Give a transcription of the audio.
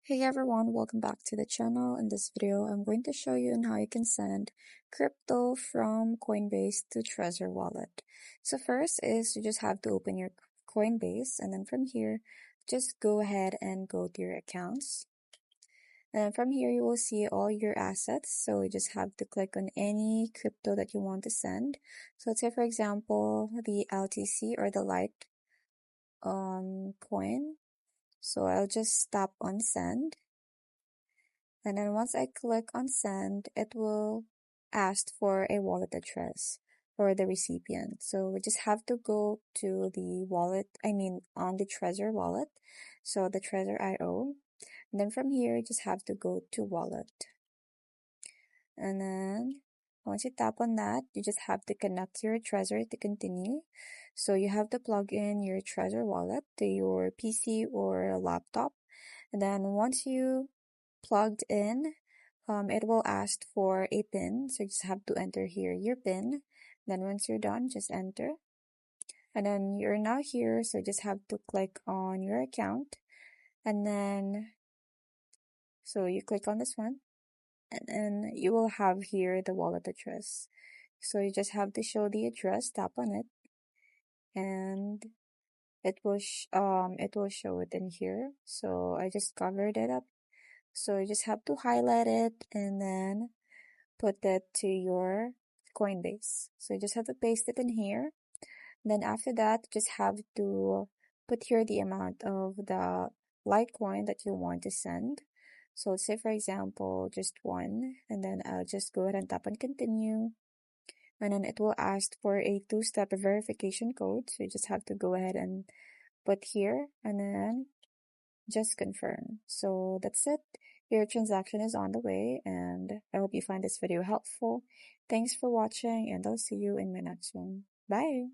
Hey everyone, welcome back to the channel. In this video, I'm going to show you on how you can send crypto from Coinbase to Trezor wallet. So first is you just have to open your Coinbase, and then from here, just go ahead and go to your accounts. And then from here, you will see all your assets. So you just have to click on any crypto that you want to send. So let's say, for example, the LTC or the Lite coin. So I'll just tap on send. And then once I click on send, it will ask for a wallet address for the recipient. So we just have to go to the wallet, on the Trezor wallet. So the Trezor IO. And then from here, you just have to go to wallet. And then once you tap on that, you just have to connect your Trezor to continue. So you have to plug in your Trezor wallet to your PC or laptop. And then once you plugged in, it will ask for a PIN. So you just have to enter here your PIN. Then once you're done, just enter. And then you're now here, so you just have to click on your account. And then, so you click on this one. And then you will have here the wallet address. So you just have to show the address, tap on it. And it will show it in here. So I just covered it up. So you just have to highlight it and then put it to your Coinbase. So you just have to paste it in here. Then after that, just have to put here the amount of the Litecoin that you want to send. So let's say, for example, just one, and then I'll just go ahead and tap on continue. And then it will ask for a two-step verification code. So you just have to go ahead and put here and then just confirm. So that's it. Your transaction is on the way, and I hope you find this video helpful. Thanks for watching, and I'll see you in my next one. Bye!